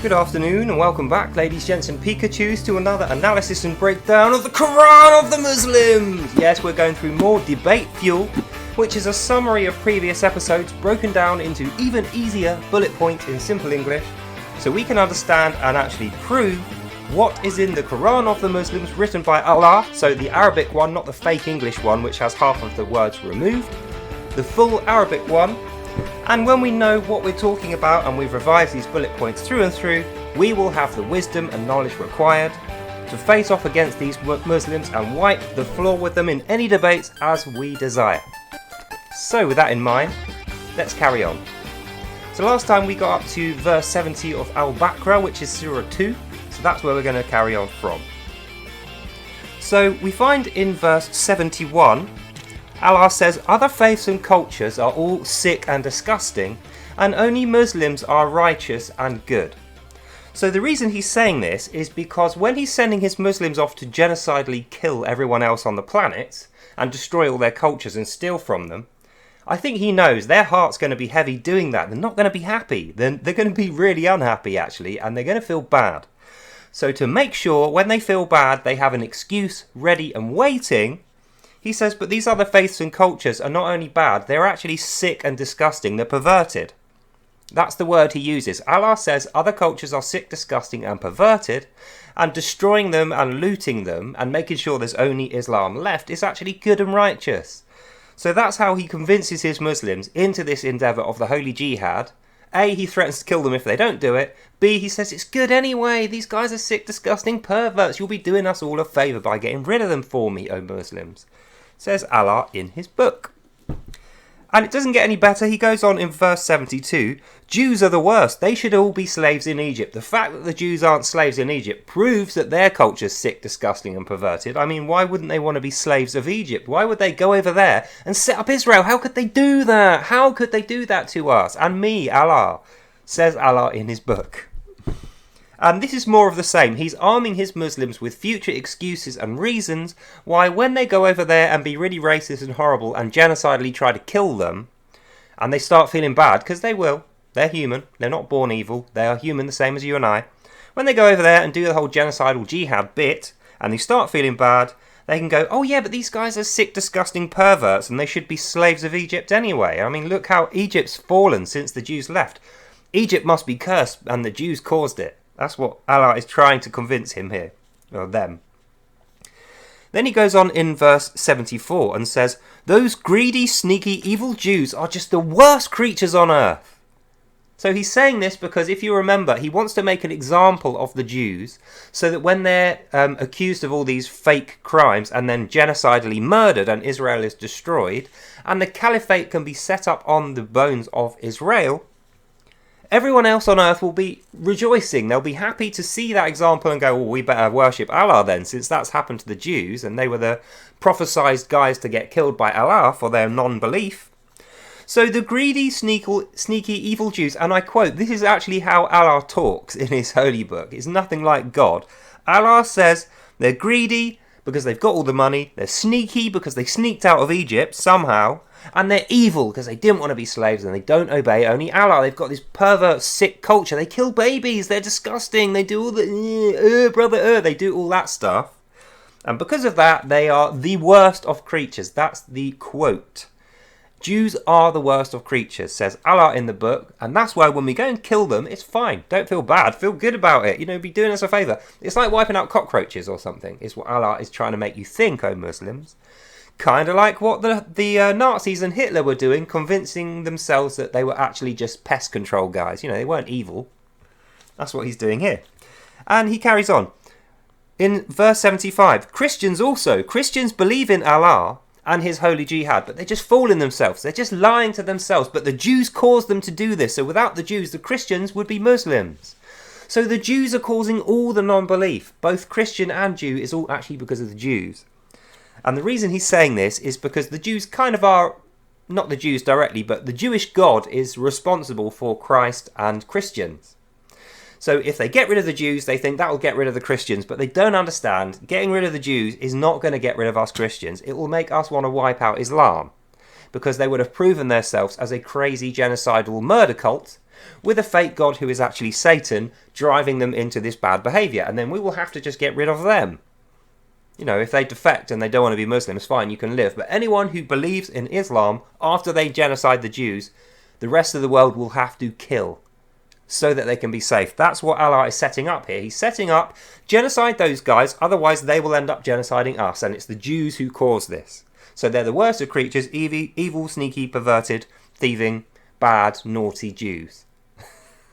Good afternoon and welcome back, ladies, gents and Pikachus, to another analysis and breakdown of the Quran of the Muslims! Yes, we're going through more debate fuel, which is a summary of previous episodes broken down into even easier bullet points in simple English, so we can understand and actually prove what is in the Quran of the Muslims written by Allah, so the Arabic one, not the fake English one which has half of the words removed, the full Arabic one. And when we know what we're talking about and we've revised these bullet points through and through, we will have the wisdom and knowledge required to face off against these Muslims and wipe the floor with them in any debates as we desire. So with that in mind, let's carry on. So last time we got up to verse 70 of Al-Baqarah, which is Surah 2, so that's where we're going to carry on from. So we find in verse 71, Allah says, other faiths and cultures are all sick and disgusting, and only Muslims are righteous and good. So the reason he's saying this is because when he's sending his Muslims off to genocidally kill everyone else on the planet, and destroy all their cultures and steal from them, I think he knows their heart's going to be heavy doing that. They're not going to be happy. They're going to be really unhappy, actually, and they're going to feel bad. So to make sure when they feel bad, they have an excuse ready and waiting, he says, but these other faiths and cultures are not only bad, they're actually sick and disgusting, they're perverted. That's the word he uses. Allah says other cultures are sick, disgusting and perverted, and destroying them and looting them and making sure there's only Islam left is actually good and righteous. So that's how he convinces his Muslims into this endeavour of the holy jihad. A, he threatens to kill them if they don't do it. B, he says it's good anyway, these guys are sick, disgusting perverts, you'll be doing us all a favour by getting rid of them for me, O Muslims, says Allah in his book. And it doesn't get any better. He goes on in verse 72, Jews are the worst. They should all be slaves in Egypt. The fact that the Jews aren't slaves in Egypt proves that their culture's sick, disgusting and perverted. I mean, why wouldn't they want to be slaves of Egypt? Why would they go over there and set up Israel? How could they do that? How could they do that to us? And me, Allah, says Allah in his book. And this is more of the same. He's arming his Muslims with future excuses and reasons why when they go over there and be really racist and horrible and genocidally try to kill them, and they start feeling bad, because they will, they're human, they're not born evil, they are human the same as you and I. When they go over there and do the whole genocidal jihad bit, and they start feeling bad, they can go, oh yeah, but these guys are sick, disgusting perverts, and they should be slaves of Egypt anyway. I mean, look how Egypt's fallen since the Jews left. Egypt must be cursed, and the Jews caused it. That's what Allah is trying to convince him here, or them. Then he goes on in verse 74 and says, those greedy, sneaky, evil Jews are just the worst creatures on earth. So he's saying this because if you remember, he wants to make an example of the Jews so that when they're accused of all these fake crimes and then genocidally murdered and Israel is destroyed and the caliphate can be set up on the bones of Israel, everyone else on earth will be rejoicing. They'll be happy to see that example and go, well, we better worship Allah then, since that's happened to the Jews, and they were the prophesied guys to get killed by Allah for their non-belief. So the greedy, sneaky, evil Jews, and I quote, this is actually how Allah talks in his holy book. It's nothing like God. Allah says they're greedy because they've got all the money, they're sneaky because they sneaked out of Egypt somehow, and they're evil because they didn't want to be slaves and they don't obey only Allah. They've got this pervert, sick culture. They kill babies. They're disgusting. They do all the, they do all that stuff. And because of that, they are the worst of creatures. That's the quote. Jews are the worst of creatures, says Allah in the book. And that's why when we go and kill them, it's fine. Don't feel bad. Feel good about it. You know, be doing us a favour. It's like wiping out cockroaches or something, is what Allah is trying to make you think, O Muslims. Kind of like what the Nazis and Hitler were doing, convincing themselves that they were actually just pest control guys. You know, they weren't evil. That's what he's doing here. And he carries on. In verse 75, Christians believe in Allah and his holy jihad, but they're just fooling themselves. They're just lying to themselves. But the Jews caused them to do this. So without the Jews, the Christians would be Muslims. So the Jews are causing all the non-belief. Both Christian and Jew is all actually because of the Jews. And the reason he's saying this is because the Jews kind of are, not the Jews directly, but the Jewish God is responsible for Christ and Christians. So if they get rid of the Jews, they think that will get rid of the Christians, but they don't understand getting rid of the Jews is not going to get rid of us Christians. It will make us want to wipe out Islam, because they would have proven themselves as a crazy genocidal murder cult, with a fake god who is actually Satan driving them into this bad behaviour, and then we will have to just get rid of them. You know, if they defect and they don't want to be Muslims, fine, you can live. But anyone who believes in Islam after they genocide the Jews, the rest of the world will have to kill so that they can be safe. That's what Allah is setting up here. He's setting up, genocide those guys, otherwise they will end up genociding us. And it's the Jews who cause this. So they're the worst of creatures, evil, sneaky, perverted, thieving, bad, naughty Jews.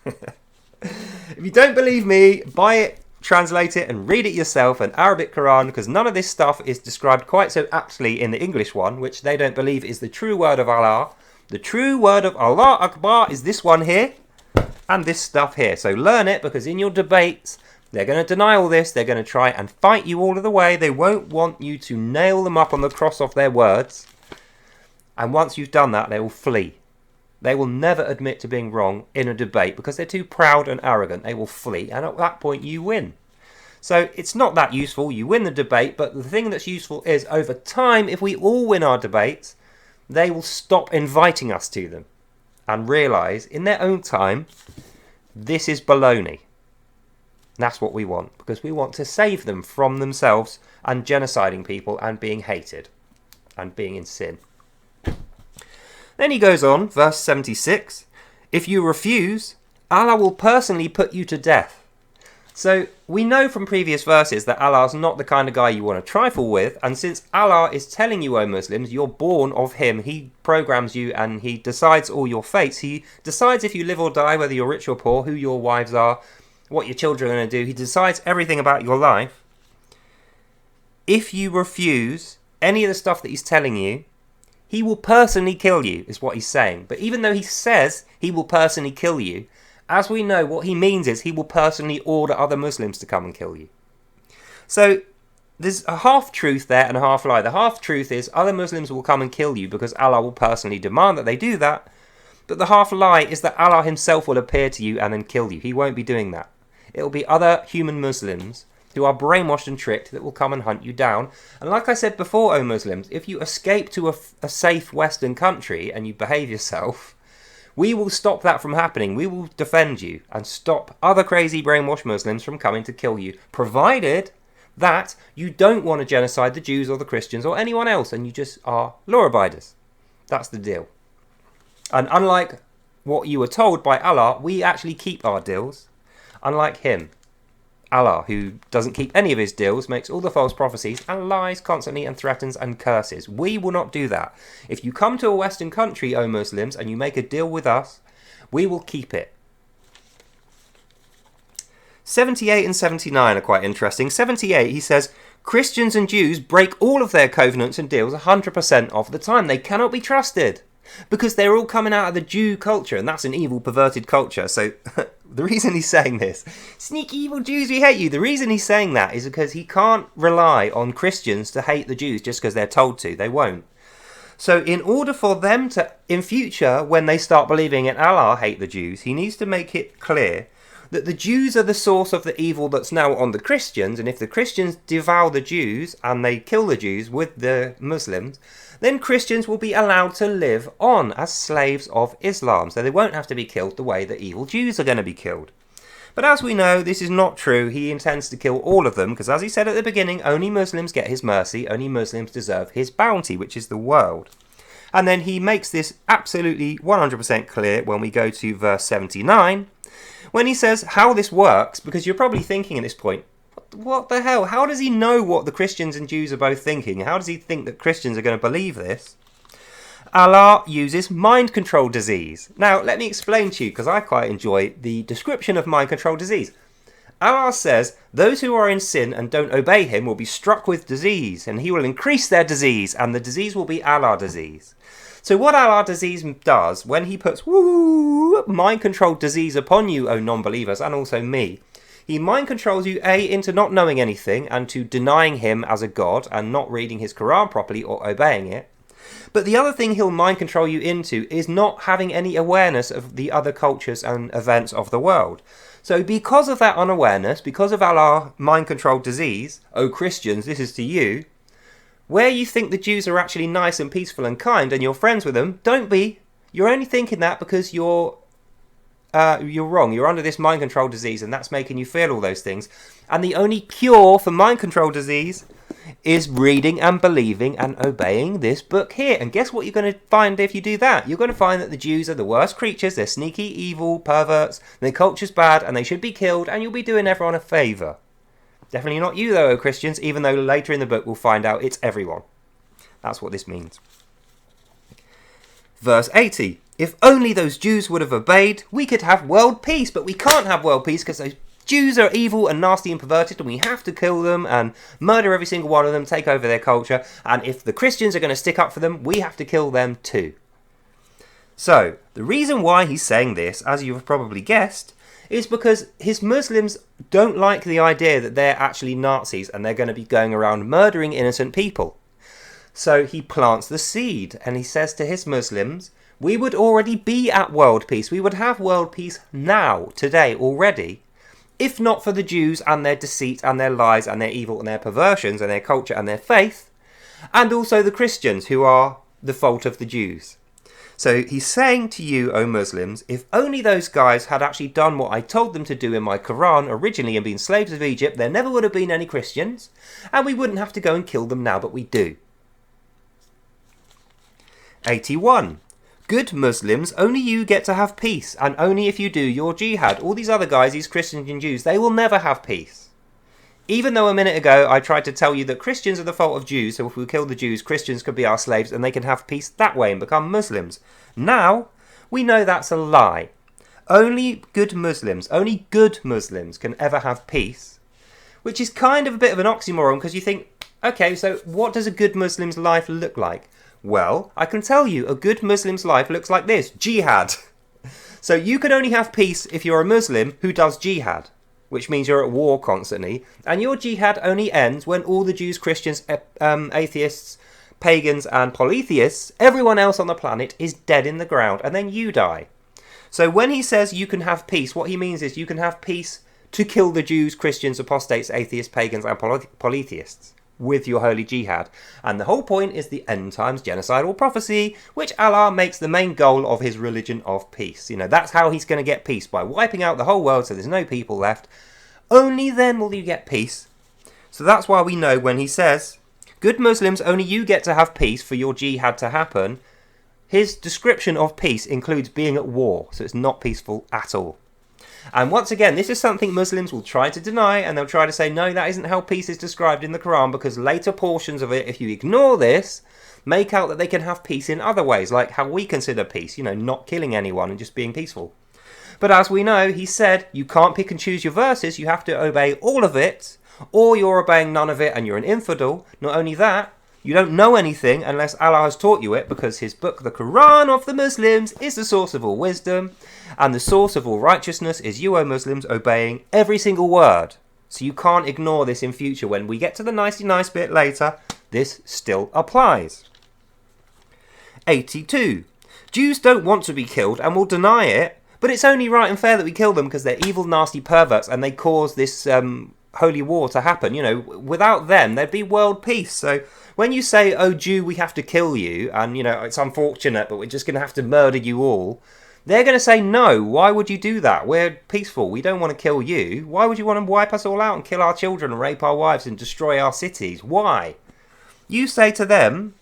If you don't believe me, buy it, translate it and read it yourself, an Arabic Quran, because none of this stuff is described quite so aptly in the English one, which they don't believe is the true word of Allah. The true word of Allah Akbar is this one here, and this stuff here. So learn it, because in your debates, they're going to deny all this, they're going to try and fight you all of the way, they won't want you to nail them up on the cross of their words, and once you've done that, they will flee. They will never admit to being wrong in a debate because they're too proud and arrogant. They will flee, and at that point you win. So it's not that useful. You win the debate, but the thing that's useful is over time, if we all win our debates, they will stop inviting us to them and realise in their own time, this is baloney. That's what we want, because we want to save them from themselves and genociding people and being hated and being in sin. Then he goes on, verse 76, if you refuse, Allah will personally put you to death. So we know from previous verses that Allah's not the kind of guy you want to trifle with, and since Allah is telling you, O Muslims, you're born of him, he programs you and he decides all your fates. He decides if you live or die, whether you're rich or poor, who your wives are, what your children are going to do. He decides everything about your life. If you refuse any of the stuff that he's telling you, he will personally kill you, is what he's saying. But even though he says he will personally kill you, as we know, what he means is he will personally order other Muslims to come and kill you. So there's a half-truth there and a half-lie. The half-truth is other Muslims will come and kill you because Allah will personally demand that they do that. But the half-lie is that Allah himself will appear to you and then kill you. He won't be doing that. It will be other human Muslims who are brainwashed and tricked that will come and hunt you down. And like I said before, O Muslims, if you escape to a safe Western country and you behave yourself, we will stop that from happening. We will defend you and stop other crazy brainwashed Muslims from coming to kill you, provided that you don't want to genocide the Jews or the Christians or anyone else and you just are law abiders. That's the deal. And unlike what you were told by Allah, we actually keep our deals. Unlike him, Allah, who doesn't keep any of his deals, makes all the false prophecies and lies constantly and threatens and curses. We will not do that. If you come to a Western country, O Muslims, and you make a deal with us, we will keep it. 78 and 79 are quite interesting. 78, he says, Christians and Jews break all of their covenants and deals 100% of the time. They cannot be trusted because they're all coming out of the Jew culture, and that's an evil, perverted culture. So the reason he's saying this, sneaky evil Jews, we hate you. The reason he's saying that is because he can't rely on Christians to hate the Jews just because they're told to. They won't. So in order for them to, in future, when they start believing in Allah, hate the Jews, he needs to make it clear that the Jews are the source of the evil that's now on the Christians, and if the Christians devour the Jews and they kill the Jews with the Muslims, then Christians will be allowed to live on as slaves of Islam, so they won't have to be killed the way that evil Jews are going to be killed. But as we know, this is not true. He intends to kill all of them, because as he said at the beginning, only Muslims get his mercy, only Muslims deserve his bounty, which is the world. And then he makes this absolutely 100% clear when we go to verse 79, when he says how this works, because you're probably thinking at this point, what the hell? How does he know what the Christians and Jews are both thinking? How does he think that Christians are going to believe this? Allah uses mind control disease. Now, let me explain to you, because I quite enjoy the description of mind control disease. Allah says, those who are in sin and don't obey him will be struck with disease, and he will increase their disease, and the disease will be Allah disease. So what Allah disease does, when he puts mind control disease upon you, O non-believers, and also me, he mind controls you, A, into not knowing anything and to denying him as a god and not reading his Quran properly or obeying it. But the other thing he'll mind control you into is not having any awareness of the other cultures and events of the world. So because of that unawareness, because of Allah mind control disease, O Christians, this is to you, where you think the Jews are actually nice and peaceful and kind and you're friends with them, don't be. You're only thinking that because you're you're wrong. You're under this mind control disease, and that's making you feel all those things. And the only cure for mind control disease is reading and believing and obeying this book here. And guess what you're going to find if you do that? You're going to find that the Jews are the worst creatures. They're sneaky, evil, perverts. Their culture's bad, and they should be killed, and you'll be doing everyone a favour. Definitely not you, though, Christians, even though later in the book we'll find out it's everyone. That's what this means. Verse 80. If only those Jews would have obeyed, we could have world peace. But we can't have world peace because those Jews are evil and nasty and perverted, and we have to kill them and murder every single one of them, take over their culture. And if the Christians are going to stick up for them, we have to kill them too. So, the reason why he's saying this, as you've probably guessed, is because his Muslims don't like the idea that they're actually Nazis and they're going to be going around murdering innocent people. So he plants the seed and he says to his Muslims, we would already be at world peace. We would have world peace now, today, already, if not for the Jews and their deceit and their lies and their evil and their perversions and their culture and their faith, and also the Christians who are the fault of the Jews. So he's saying to you, O Muslims, if only those guys had actually done what I told them to do in my Quran originally and been slaves of Egypt, there never would have been any Christians, and we wouldn't have to go and kill them now, but we do. 81. Good Muslims, only you get to have peace, and only if you do your jihad. All these other guys, these Christians and Jews, they will never have peace. Even though a minute ago I tried to tell you that Christians are the fault of Jews, so if we kill the Jews, Christians could be our slaves and they can have peace that way and become Muslims. Now, we know that's a lie. Only good Muslims can ever have peace, which is kind of a bit of an oxymoron because you think, okay, so what does a good Muslim's life look like? Well, I can tell you a good Muslim's life looks like this, jihad. So you can only have peace if you're a Muslim who does jihad, which means you're at war constantly, and your jihad only ends when all the Jews, Christians, atheists, pagans and polytheists, everyone else on the planet is dead in the ground, and then you die. So when he says you can have peace, what he means is you can have peace to kill the Jews, Christians, apostates, atheists, pagans and polytheists with your holy jihad. And the whole point is the end times genocidal prophecy, which Allah makes the main goal of his religion of peace. You know, that's how he's going to get peace, by wiping out the whole world so there's no people left. Only then will you get peace. So that's why we know when he says, good Muslims, only you get to have peace for your jihad to happen, his description of peace includes being at war, so it's not peaceful at all. And once again, this is something Muslims will try to deny, and they'll try to say, no, that isn't how peace is described in the Quran, because later portions of it, if you ignore this, make out that they can have peace in other ways, like how we consider peace, you know, not killing anyone and just being peaceful. But as we know, he said, you can't pick and choose your verses, you have to obey all of it, or you're obeying none of it and you're an infidel. Not only that, you don't know anything unless Allah has taught you it, because his book, the Quran of the Muslims, is the source of all wisdom, and the source of all righteousness is you, O Muslims, obeying every single word. So you can't ignore this in future. When we get to the nicey nice bit later, this still applies. 82. Jews don't want to be killed and will deny it, but it's only right and fair that we kill them because they're evil, nasty perverts and they cause this holy war to happen. You know, without them, there'd be world peace. So when you say, oh, Jew, we have to kill you, and, you know, it's unfortunate, but we're just going to have to murder you all, they're going to say, no, why would you do that? We're peaceful. We don't want to kill you. Why would you want to wipe us all out and kill our children and rape our wives and destroy our cities? Why? You say to them,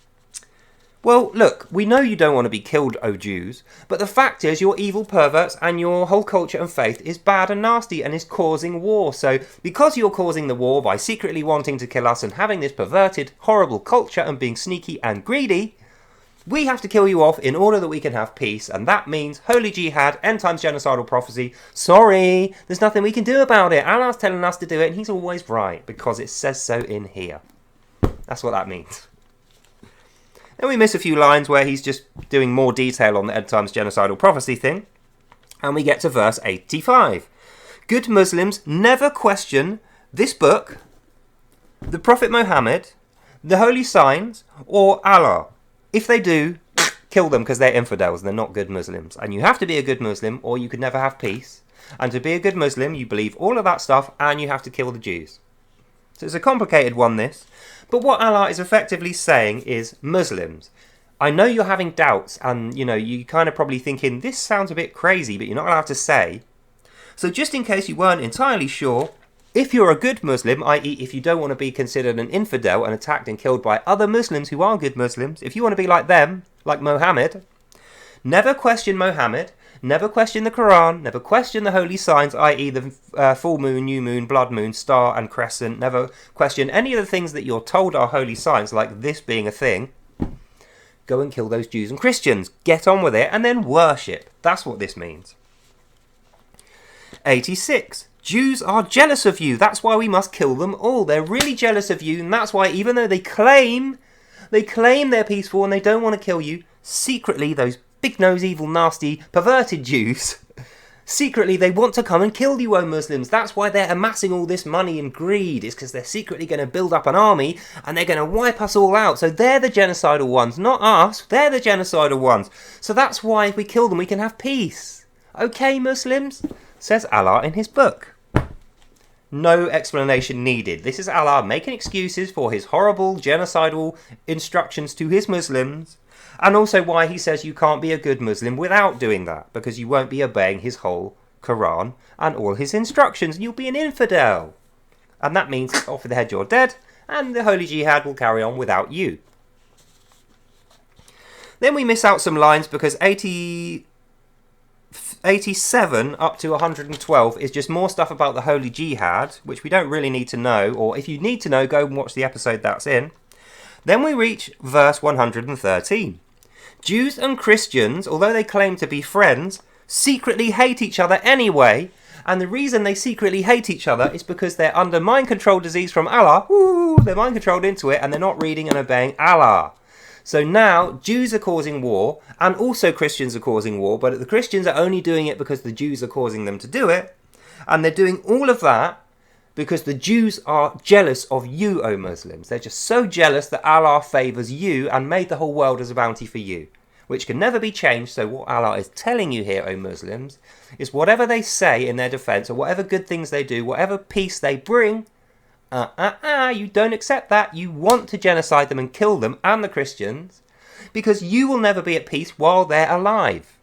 well, look, we know you don't want to be killed, O Jews, but the fact is you're evil perverts and your whole culture and faith is bad and nasty and is causing war. So because you're causing the war by secretly wanting to kill us and having this perverted, horrible culture and being sneaky and greedy, we have to kill you off in order that we can have peace, and that means holy jihad, end times genocidal prophecy. Sorry, there's nothing we can do about it. Allah's telling us to do it, and he's always right, because it says so in here. That's what that means. Then we miss a few lines where he's just doing more detail on the end times genocidal prophecy thing, and we get to verse 85. Good Muslims never question this book, the Prophet Muhammad, the holy signs, or Allah. If they do, kill them because they're infidels and they're not good Muslims. And you have to be a good Muslim or you could never have peace. And to be a good Muslim, you believe all of that stuff and you have to kill the Jews. So it's a complicated one, this. But what Allah is effectively saying is, Muslims, I know you're having doubts, and you kind of probably thinking, this sounds a bit crazy, but you're not allowed to say. So just in case you weren't entirely sure, if you're a good Muslim, i.e. if you don't want to be considered an infidel and attacked and killed by other Muslims who are good Muslims, if you want to be like them, like Mohammed, never question Mohammed, never question the Quran, never question the holy signs, i.e. the full moon, new moon, blood moon, star and crescent, never question any of the things that you're told are holy signs, like this being a thing. Go and kill those Jews and Christians. Get on with it and then worship. That's what this means. 86. Jews are jealous of you. That's why we must kill them all. They're really jealous of you, and that's why even though they claim they're peaceful and they don't want to kill you, secretly those big-nosed, evil, nasty, perverted Jews, secretly they want to come and kill you, O Muslims. That's why they're amassing all this money and greed. It's because they're secretly going to build up an army and they're going to wipe us all out. So they're the genocidal ones, not us. They're the genocidal ones. So that's why if we kill them, we can have peace. Okay, Muslims? Says Allah in his book. No explanation needed. This is Allah making excuses for his horrible genocidal instructions to his Muslims, and also why he says you can't be a good Muslim without doing that, because you won't be obeying his whole Quran and all his instructions, and you'll be an infidel. And that means off with the head you're dead, and the holy jihad will carry on without you. Then we miss out some lines because 87 up to 112 is just more stuff about the holy jihad, which we don't really need to know, or if you need to know, go and watch the episode that's in. Then we reach verse 113. Jews and Christians, although they claim to be friends, secretly hate each other anyway, and the reason they secretly hate each other is because they're under mind control disease from Allah. They're mind controlled into it, and they're not reading and obeying Allah. So now Jews are causing war, and also Christians are causing war, but the Christians are only doing it because the Jews are causing them to do it, and they're doing all of that because the Jews are jealous of you, O Muslims. They're just so jealous that Allah favours you and made the whole world as a bounty for you, which can never be changed. So what Allah is telling you here, O Muslims, is whatever they say in their defence, or whatever good things they do, whatever peace they bring, you don't accept that. You want to genocide them and kill them and the Christians because you will never be at peace while they're alive.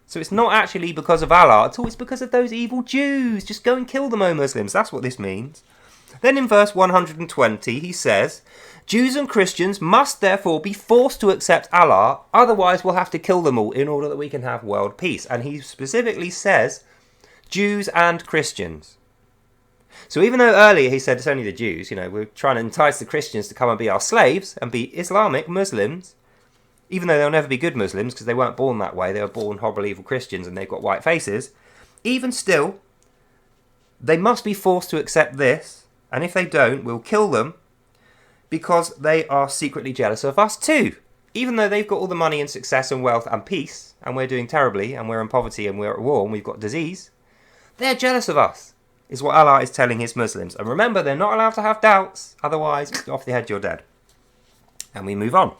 So it's not actually because of Allah at all, it's because of those evil Jews. Just go and kill them, O Muslims. That's what this means. Then in verse 120 he says, Jews and Christians must therefore be forced to accept Allah, otherwise we'll have to kill them all in order that we can have world peace. And he specifically says Jews and Christians. So even though earlier he said it's only the Jews, we're trying to entice the Christians to come and be our slaves and be Islamic Muslims, even though they'll never be good Muslims because they weren't born that way, they were born horrible evil Christians and they've got white faces, even still, they must be forced to accept this, and if they don't, we'll kill them because they are secretly jealous of us too. Even though they've got all the money and success and wealth and peace, and we're doing terribly, and we're in poverty and we're at war and we've got disease, they're jealous of us. Is what Allah is telling his Muslims. And remember, they're not allowed to have doubts, otherwise, off the head you're dead. And we move on.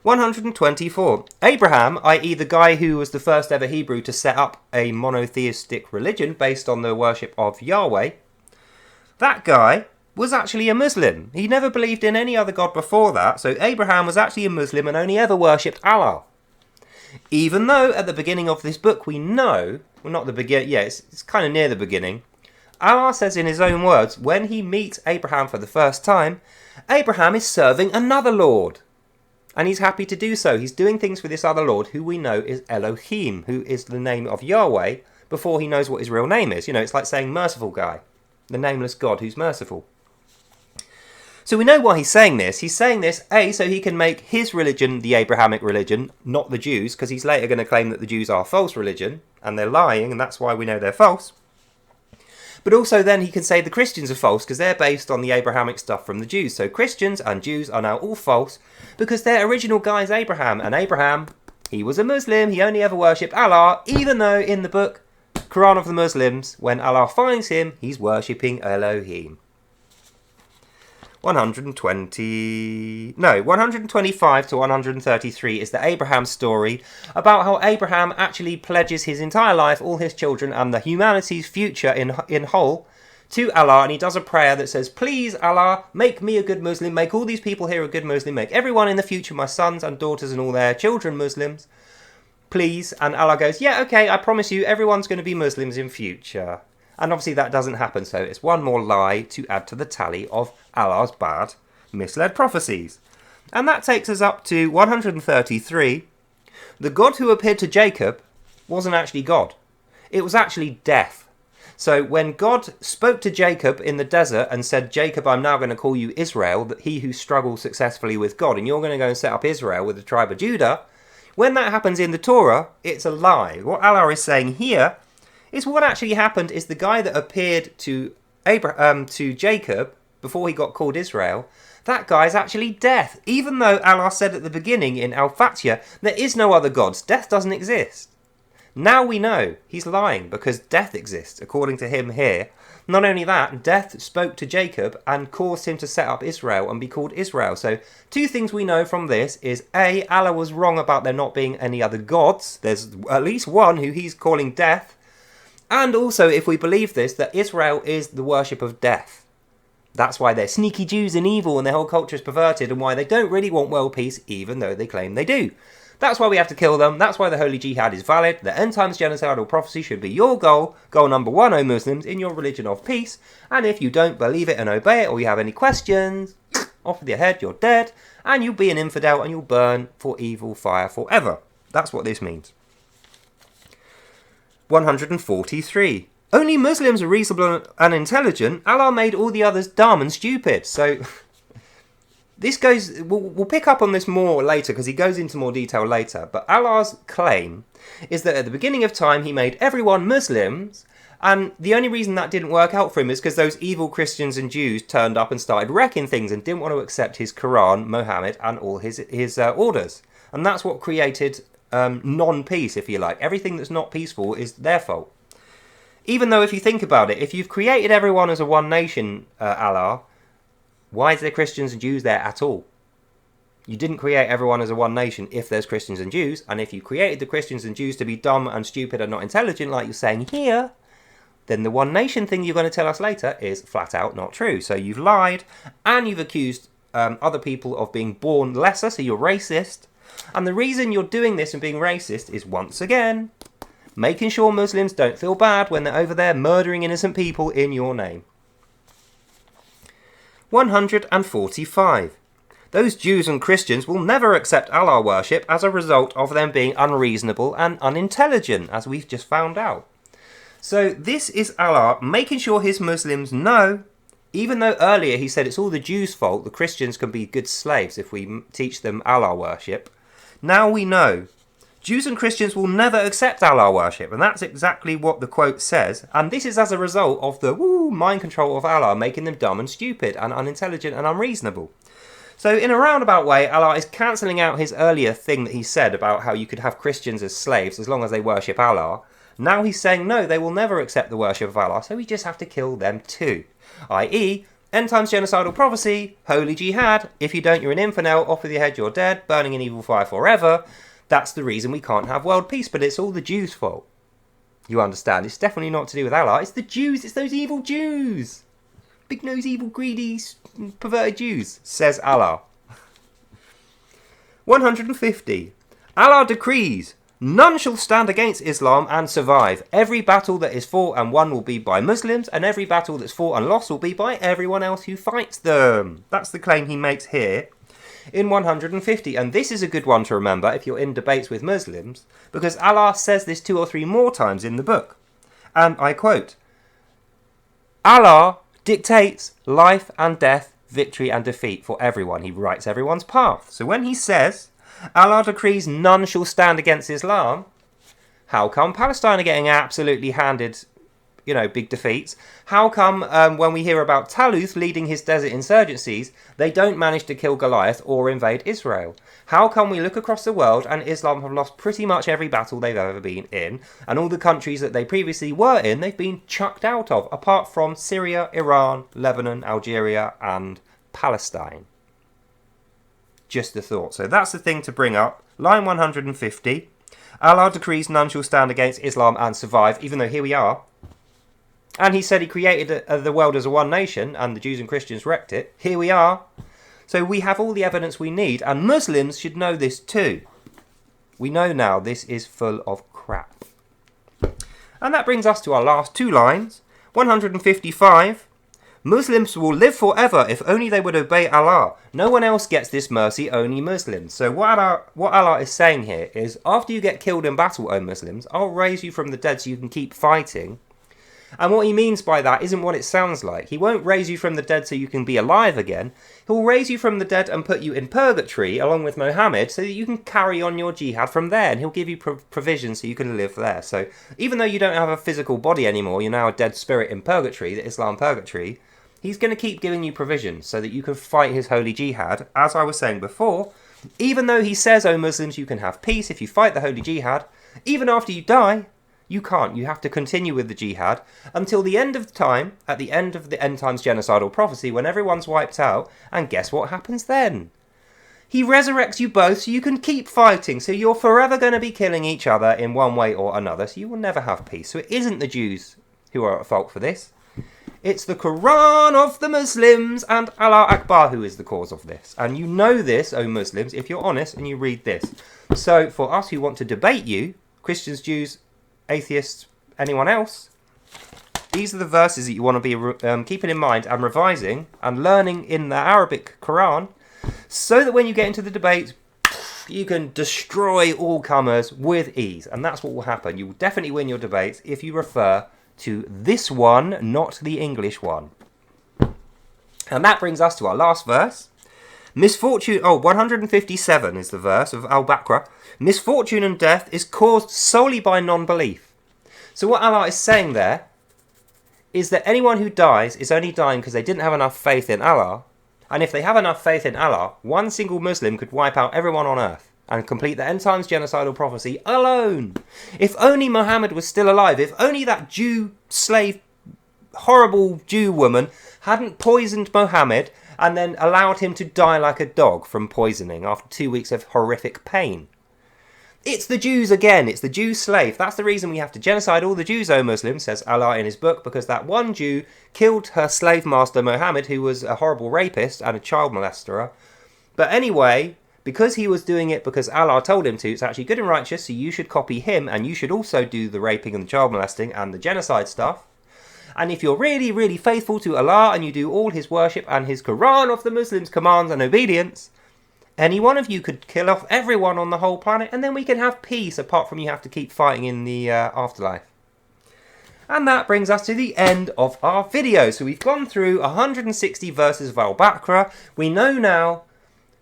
124. Abraham, i.e. the guy who was the first ever Hebrew to set up a monotheistic religion based on the worship of Yahweh, that guy was actually a Muslim. He never believed in any other god before that, so Abraham was actually a Muslim and only ever worshipped Allah. Even though at the beginning of this book we know, well not the beginning, it's kind of near the beginning, Allah says in his own words, when he meets Abraham for the first time, Abraham is serving another Lord. And he's happy to do so. He's doing things for this other Lord who we know is Elohim, who is the name of Yahweh, before he knows what his real name is. It's like saying merciful guy, the nameless God who's merciful. So we know why he's saying this. He's saying this, A, so he can make his religion the Abrahamic religion, not the Jews, because he's later going to claim that the Jews are a false religion, and they're lying, and that's why we know they're false. But also then he can say the Christians are false because they're based on the Abrahamic stuff from the Jews. So Christians and Jews are now all false because their original guy is Abraham. And Abraham, he was a Muslim. He only ever worshipped Allah, even though in the book, Quran of the Muslims, when Allah finds him, he's worshipping Elohim. 125 to 133 is the Abraham story about how Abraham actually pledges his entire life, all his children and the humanity's future in whole to Allah, and he does a prayer that says, please Allah, make me a good Muslim, make all these people here a good Muslim, make everyone in the future, my sons and daughters and all their children, Muslims, please. And Allah goes, yeah, okay, I promise you everyone's going to be Muslims in future. And obviously that doesn't happen, so it's one more lie to add to the tally of Allah's bad, misled prophecies. And that takes us up to 133. The God who appeared to Jacob wasn't actually God. It was actually death. So when God spoke to Jacob in the desert and said, Jacob, I'm now going to call you Israel, that he who struggles successfully with God, and you're going to go and set up Israel with the tribe of Judah, when that happens in the Torah, it's a lie. What Allah is saying here is what actually happened is the guy that appeared to Jacob before he got called Israel, that guy is actually death. Even though Allah said at the beginning in Al-Fatiha, there is no other gods, death doesn't exist. Now we know he's lying because death exists, according to him here. Not only that, death spoke to Jacob and caused him to set up Israel and be called Israel. So two things we know from this is A, Allah was wrong about there not being any other gods. There's at least one who he's calling death. And also, if we believe this, that Israel is the worship of death. That's why they're sneaky Jews and evil and their whole culture is perverted and why they don't really want world peace even though they claim they do. That's why we have to kill them. That's why the Holy Jihad is valid. The end times genocidal prophecy should be your goal. Goal number one, O Muslims, in your religion of peace. And if you don't believe it and obey it, or you have any questions, off with your head, you're dead. And you'll be an infidel and you'll burn for evil fire forever. That's what this means. 143. Only Muslims are reasonable and intelligent. Allah made all the others dumb and stupid. So this goes, we'll pick up on this more later because he goes into more detail later. But Allah's claim is that at the beginning of time he made everyone Muslims, and the only reason that didn't work out for him is because those evil Christians and Jews turned up and started wrecking things and didn't want to accept his Quran, Muhammad, and all his orders. And that's what created non-peace, if you like. Everything that's not peaceful is their fault. Even though if you think about it, if you've created everyone as a one nation, Allah, why is there Christians and Jews there at all? You didn't create everyone as a one nation if there's Christians and Jews, and if you created the Christians and Jews to be dumb and stupid and not intelligent like you're saying here, then the one nation thing you're going to tell us later is flat out not true. So you've lied, and you've accused other people of being born lesser, so you're racist. And the reason you're doing this and being racist is, once again, making sure Muslims don't feel bad when they're over there murdering innocent people in your name. 145. Those Jews and Christians will never accept Allah worship as a result of them being unreasonable and unintelligent, as we've just found out. So this is Allah making sure his Muslims know, even though earlier he said it's all the Jews' fault, the Christians can be good slaves if we teach them Allah worship. Now we know Jews and Christians will never accept Allah worship, and that's exactly what the quote says. And this is as a result of the mind control of Allah, making them dumb and stupid and unintelligent and unreasonable. So in a roundabout way, Allah is cancelling out his earlier thing that he said about how you could have Christians as slaves as long as they worship Allah. Now he's saying no, they will never accept the worship of Allah, so we just have to kill them too. I.e., end times genocidal prophecy, holy jihad, if you don't you're an infidel, off with your head you're dead, burning in evil fire forever. That's the reason we can't have world peace, but it's all the Jews' fault. You understand? It's definitely not to do with Allah. It's the Jews. It's those evil Jews. Big-nosed, evil, greedy, perverted Jews, says Allah. 150. Allah decrees, none shall stand against Islam and survive. Every battle that is fought and won will be by Muslims, and every battle that's fought and lost will be by everyone else who fights them. That's the claim he makes here. In 150, and this is a good one to remember if you're in debates with Muslims, because Allah says this 2 or 3 more times in the book. And I quote, Allah dictates life and death, victory and defeat for everyone. He writes everyone's path. So when he says, Allah decrees none shall stand against Islam, how come Palestine are getting absolutely handed, big defeats? How come when we hear about Taluth leading his desert insurgencies, they don't manage to kill Goliath or invade Israel? How come we look across the world and Islam have lost pretty much every battle they've ever been in, and all the countries that they previously were in, they've been chucked out of, apart from Syria, Iran, Lebanon, Algeria, and Palestine? Just a thought. So that's the thing to bring up. Line 150. Allah decrees none shall stand against Islam and survive, even though here we are. And he said he created the world as a one nation, and the Jews and Christians wrecked it. Here we are. So we have all the evidence we need, and Muslims should know this too. We know now this is full of crap. And that brings us to our last two lines. 155. Muslims will live forever if only they would obey Allah. No one else gets this mercy, only Muslims. So what Allah is saying here is, after you get killed in battle, O Muslims, I'll raise you from the dead so you can keep fighting. And what he means by that isn't what it sounds like. He won't raise you from the dead so you can be alive again. He'll raise you from the dead and put you in purgatory along with Muhammad so that you can carry on your jihad from there. And he'll give you provision so you can live there. So even though you don't have a physical body anymore, you're now a dead spirit in purgatory, the Islam purgatory, he's going to keep giving you provision so that you can fight his holy jihad. As I was saying before, even though he says, O Muslims, you can have peace if you fight the holy jihad, even after you die, you can't. You have to continue with the jihad until the end of time, at the end of the end times genocidal prophecy, when everyone's wiped out. And guess what happens then? He resurrects you both so you can keep fighting. So you're forever going to be killing each other in one way or another. So you will never have peace. So it isn't the Jews who are at fault for this. It's the Quran of the Muslims and Allah Akbar who is the cause of this. And you know this, O Muslims, if you're honest and you read this. So for us who want to debate you, Christians, Jews, atheists, anyone else, these are the verses that you want to be keeping in mind and revising and learning in the Arabic Quran, so that when you get into the debate, you can destroy all comers with ease. And that's what will happen. You will definitely win your debates if you refer to this one, not the English one. And that brings us to our last verse. Misfortune, 157 is the verse of Al-Baqarah. Misfortune and death is caused solely by non-belief. So what Allah is saying there is that anyone who dies is only dying because they didn't have enough faith in Allah. And if they have enough faith in Allah, one single Muslim could wipe out everyone on earth and complete the end times genocidal prophecy alone. If only Muhammad was still alive, if only that Jew slave, horrible Jew woman hadn't poisoned Muhammad and then allowed him to die like a dog from poisoning after 2 weeks of horrific pain. It's the Jews again, it's the Jew slave. That's the reason we have to genocide all the Jews, O Muslims, says Allah in his book, because that one Jew killed her slave master Muhammad, who was a horrible rapist and a child molester. But anyway, because he was doing it because Allah told him to, it's actually good and righteous, so you should copy him, and you should also do the raping and the child molesting and the genocide stuff. And if you're really, really faithful to Allah and you do all his worship and his Quran of the Muslims' commands and obedience, any one of you could kill off everyone on the whole planet, and then we can have peace, apart from you have to keep fighting in the afterlife. And that brings us to the end of our video. So we've gone through 160 verses of Al-Baqarah. We know now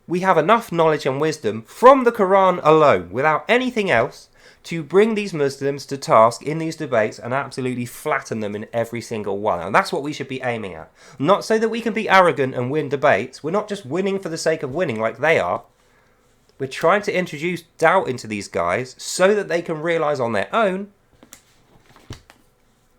we have enough knowledge and wisdom from the Quran alone, without anything else, to bring these Muslims to task in these debates and absolutely flatten them in every single one. And that's what we should be aiming at. Not so that we can be arrogant and win debates. We're not just winning for the sake of winning like they are. We're trying to introduce doubt into these guys so that they can realise on their own,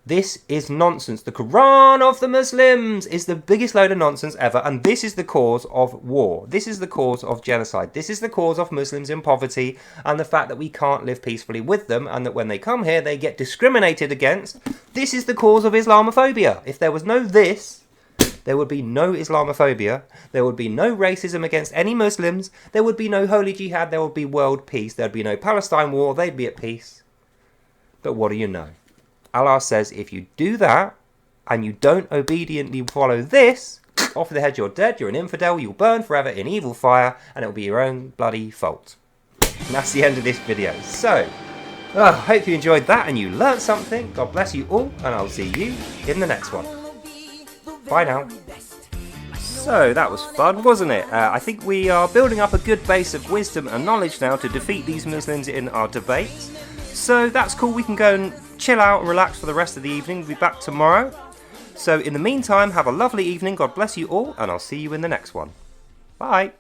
this is nonsense. The Quran of the Muslims is the biggest load of nonsense ever, and this is the cause of war. This is the cause of genocide. This is the cause of Muslims in poverty and the fact that we can't live peacefully with them, and that when they come here they get discriminated against. This is the cause of Islamophobia. If there was no this, there would be no Islamophobia. There would be no racism against any Muslims. There would be no holy jihad. There would be world peace. There would be no Palestine war. They'd be at peace. But what do you know? Allah says if you do that and you don't obediently follow this, off the head you're dead, you're an infidel, you'll burn forever in evil fire, and it'll be your own bloody fault. And that's the end of this video. So, hope you enjoyed that and you learnt something. God bless you all, and I'll see you in the next one. Bye now. So that was fun, wasn't it? I think we are building up a good base of wisdom and knowledge now to defeat these Muslims in our debates. So that's cool, we can go and chill out and relax for the rest of the evening. We'll be back tomorrow. So in the meantime, have a lovely evening, God bless you all, and I'll see you in the next one. Bye!